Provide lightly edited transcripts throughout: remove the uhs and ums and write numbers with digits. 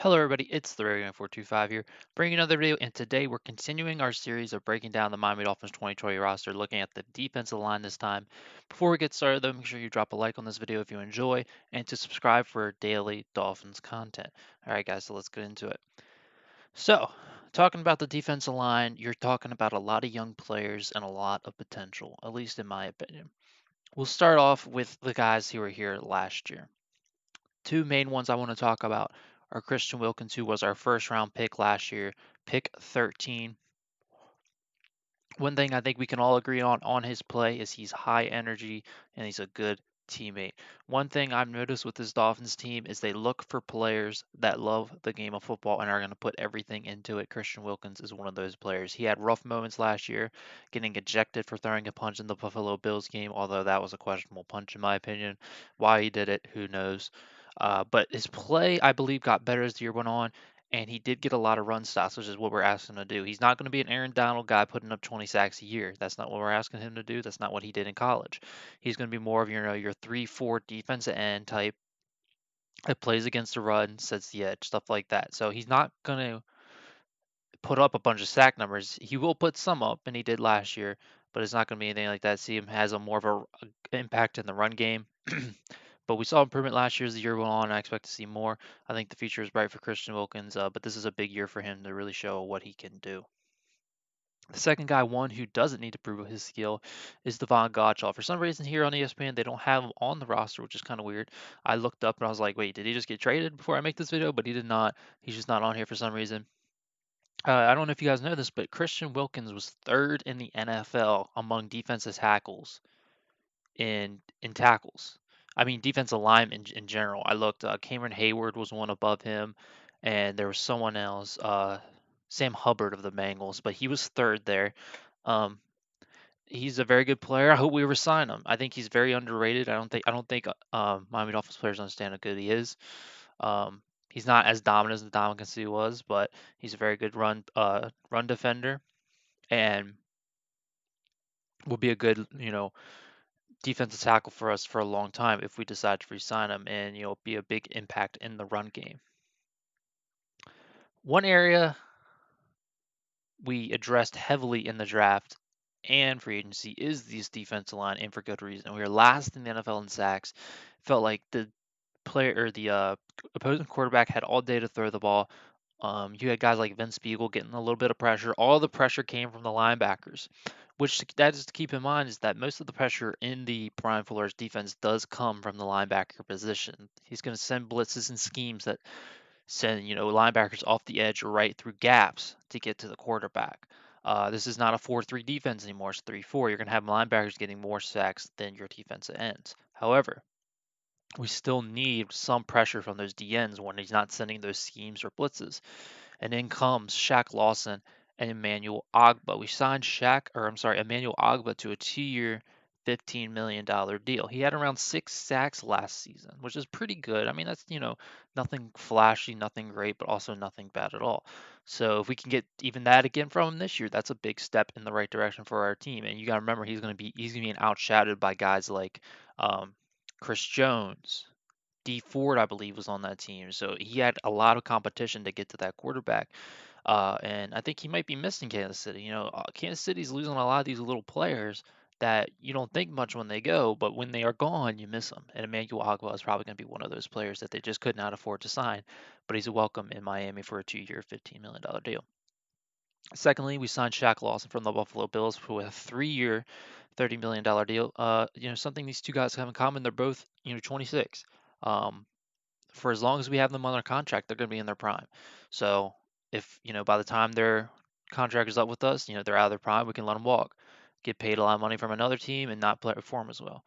Hello everybody, it's the Rayquan 425 here, bringing another video, and today we're continuing our series of breaking down the Miami Dolphins 2020 roster, looking at the defensive line this time. Before we get started though, make sure you drop a like on this video if you enjoy, and to subscribe for daily Dolphins content. Alright guys, so let's get into it. So, talking about the defensive line, you're talking about a lot of young players and a lot of potential, at least in my opinion. We'll start off with the guys who were here last year. Two main ones I want to talk about are Christian Wilkins, who was our first round pick last year, pick 13. One thing I think we can all agree on his play is he's high energy and he's a good teammate. One thing I've noticed with this Dolphins team is they look for players that love the game of football and are going to put everything into it. Christian Wilkins is one of those players. He had rough moments last year, getting ejected for throwing a punch in the Buffalo Bills game, although that was a questionable punch in my opinion. Why he did it, who knows? But his play, I believe, got better as the year went on, and he did get a lot of run stops, which is what we're asking him to do. He's not going to be an Aaron Donald guy putting up 20 sacks a year. That's not what we're asking him to do. That's not what he did in college. He's going to be more of your 3-4 defensive end type that plays against the run, sets the edge, stuff like that. So he's not going to put up a bunch of sack numbers. He will put some up, and he did last year, but it's not going to be anything like that. See him has a more of a impact in the run game. But we saw improvement last year as the year went on. I expect to see more. I think the future is bright for Christian Wilkins, but this is a big year for him to really show what he can do. The second guy, one who doesn't need to prove his skill, is Devon Gottschall. For some reason here on ESPN, they don't have him on the roster, which is kind of weird. I looked up and I was like, wait, did he just get traded before I make this video? But he did not. He's just not on here for some reason. I don't know if you guys know this, but Christian Wilkins was third in the NFL among defensive tackles in tackles. I mean, defensive line in general. I looked. Cameron Hayward was one above him, and there was someone else, Sam Hubbard of the Bengals, but he was third there. Um, he's a very good player. I hope we resign him. I think he's very underrated. I don't think Miami Dolphins players understand how good he is. He's not as dominant as the Dominican was, but he's a very good run defender and will be a good defensive tackle for us for a long time if we decide to resign him, and be a big impact in the run game. One area we addressed heavily in the draft and free agency is this defensive line, and for good reason. We were last in the NFL in sacks. Felt like the player or the opposing quarterback had all day to throw the ball. You had guys like Vince Spiegel getting a little bit of pressure. All the pressure came from the linebackers, which that is to keep in mind is that most of the pressure in the Brian Flores defense does come from the linebacker position. He's going to send blitzes and schemes that send linebackers off the edge or right through gaps to get to the quarterback. This is not a 4-3 defense anymore. It's 3-4. You're going to have linebackers getting more sacks than your defensive ends. However, we still need some pressure from those DNs when he's not sending those schemes or blitzes. And in comes Shaq Lawson and Emmanuel Ogba. We signed Emmanuel Ogba to a 2-year, $15 million deal. He had around 6 sacks last season, which is pretty good. I mean, that's, nothing flashy, nothing great, but also nothing bad at all. So if we can get even that again from him this year, that's a big step in the right direction for our team. And you got to remember, he's gonna be outshadowed by guys like Chris Jones, D Ford, I believe, was on that team. So he had a lot of competition to get to that quarterback. And I think he might be missing Kansas City. Kansas City's losing a lot of these little players that you don't think much when they go, but when they are gone, you miss them. And Emmanuel Ogba is probably going to be one of those players that they just could not afford to sign, but he's welcome in Miami for a 2-year, $15 million deal. Secondly, we signed Shaq Lawson from the Buffalo Bills for a 3-year, $30 million deal. Something these two guys have in common, they're both, 26. For as long as we have them on their contract, they're going to be in their prime. So if, by the time their contract is up with us, they're out of their prime, we can let them walk, get paid a lot of money from another team and not perform as well.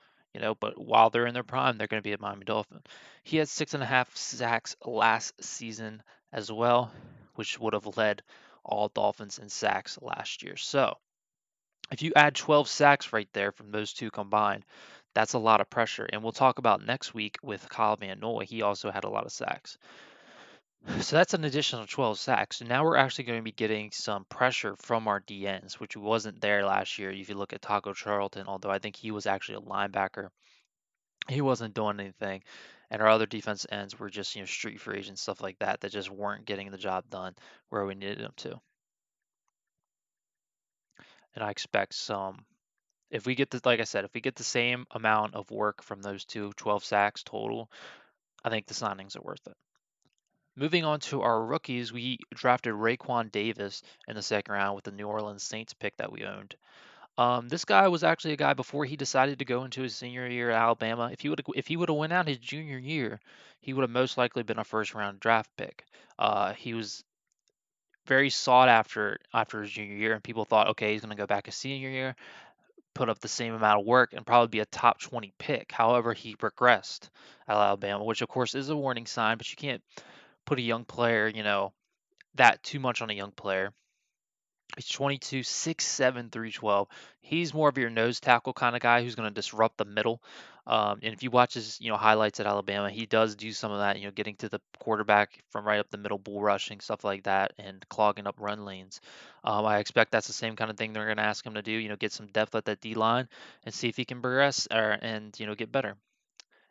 But while they're in their prime, they're going to be a Miami Dolphin. He had 6.5 sacks last season as well, which would have led all Dolphins in sacks last year. So if you add 12 sacks right there from those two combined, that's a lot of pressure. And we'll talk about next week with Kyle Van Noy. He also had a lot of sacks. So that's an additional 12 sacks. So now we're actually going to be getting some pressure from our DNs, which wasn't there last year. If you look at Taco Charlton, although I think he was actually a linebacker, He wasn't doing anything, and our other defense ends were just street free agents, stuff like that, that just weren't getting the job done where we needed them to. And I expect some. If we get the, like I said, if we get the same amount of work from those two, 12 sacks total, I think the signings are worth it. Moving on to our rookies, we drafted Rayquan Davis in the second round with the New Orleans Saints pick that we owned. This guy was actually a guy before he decided to go into his senior year at Alabama. If he would have went out his junior year, he would have most likely been a first round draft pick. He was very sought after his junior year, and people thought, okay, he's going to go back his senior year, put up the same amount of work, and probably be a top 20 pick. However, he regressed at Alabama, which of course is a warning sign, but you can't put a young player, that too much on a young player. He's 22, 6'7", 312. He's more of your nose tackle kind of guy who's going to disrupt the middle. And if you watch his, highlights at Alabama, he does do some of that, getting to the quarterback from right up the middle, bull rushing, stuff like that, and clogging up run lanes. I expect that's the same kind of thing they're going to ask him to do, get some depth at that D line and see if he can progress and, get better.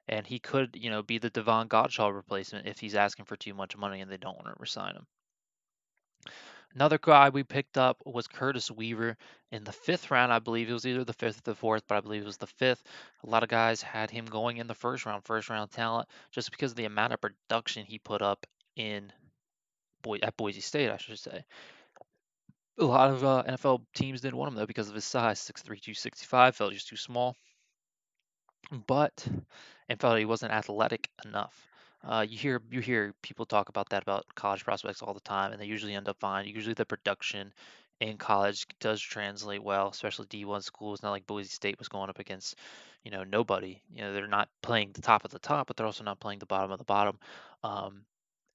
And he could, be the Devon Gottschall replacement if he's asking for too much money and they don't want to resign him. Another guy we picked up was Curtis Weaver in the fifth round. I believe it was either the fifth or the fourth, but I believe it was the fifth. A lot of guys had him going in the first round talent, just because of the amount of production he put up in at Boise State, I should say. A lot of NFL teams didn't want him though because of his size, 6'3", 265, felt just too small. But and felt he wasn't athletic enough. You hear people talk about that about college prospects all the time, and they usually end up fine. Usually the production in college does translate well, especially D1 schools. Not like Boise State was going up against, nobody. They're not playing the top of the top, but they're also not playing the bottom of the bottom. Um,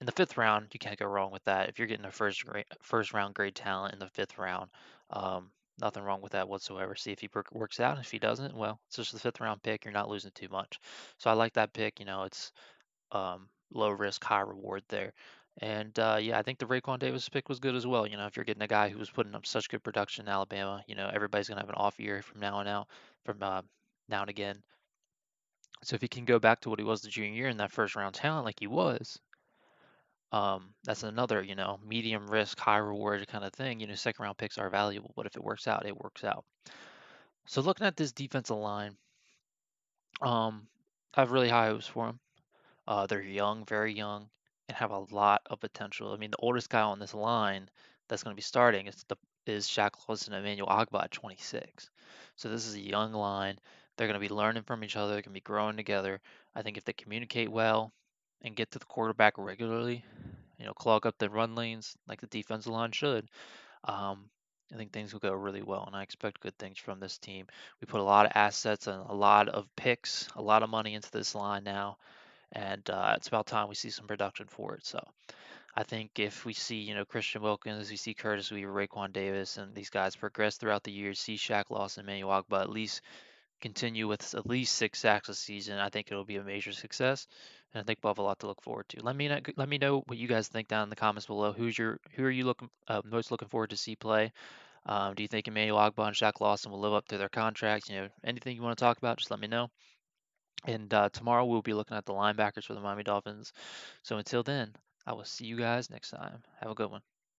in the fifth round, you can't go wrong with that. If you're getting a first round grade talent in the fifth round, um, nothing wrong with that whatsoever. See if he works out. If he doesn't, well, it's just the fifth round pick. You're not losing too much. So I like that pick. It's low risk, high reward there. And yeah, I think the Rayquan Davis pick was good as well. If you're getting a guy who was putting up such good production in Alabama, everybody's gonna have an off year from now on out, from now and again. So if he can go back to what he was the junior year in that first round talent like he was, that's another, medium risk, high reward kind of thing. Second round picks are valuable, but if it works out, it works out. So looking at this defensive line, um, I have really high hopes for them. They're young, very young, and have a lot of potential. I mean, the oldest guy on this line that's going to be starting is Shaq Lawson and Emmanuel Agba at 26. So this is a young line. They're going to be learning from each other. They're going to be growing together. I think if they communicate well and get to the quarterback regularly, clog up the run lanes like the defensive line should, um, I think things will go really well, and I expect good things from this team. We put a lot of assets and a lot of picks, a lot of money into this line now, and it's about time we see some production for it. So I think if we see, Christian Wilkins, we see Curtis Weaver, Rayquan Davis, and these guys progress throughout the years, see Shaq Lawson, Emmanuel Agba at least continue with at least 6 sacks a season, I think it'll be a major success, and I think we'll have a lot to look forward to. Let me know what you guys think down in the comments below. Who are you most looking forward to see play? Do you think Emmanuel Agba and Shaq Lawson will live up to their contracts? Anything you want to talk about, just let me know. And tomorrow we'll be looking at the linebackers for the Miami Dolphins. So until then, I will see you guys next time. Have a good one.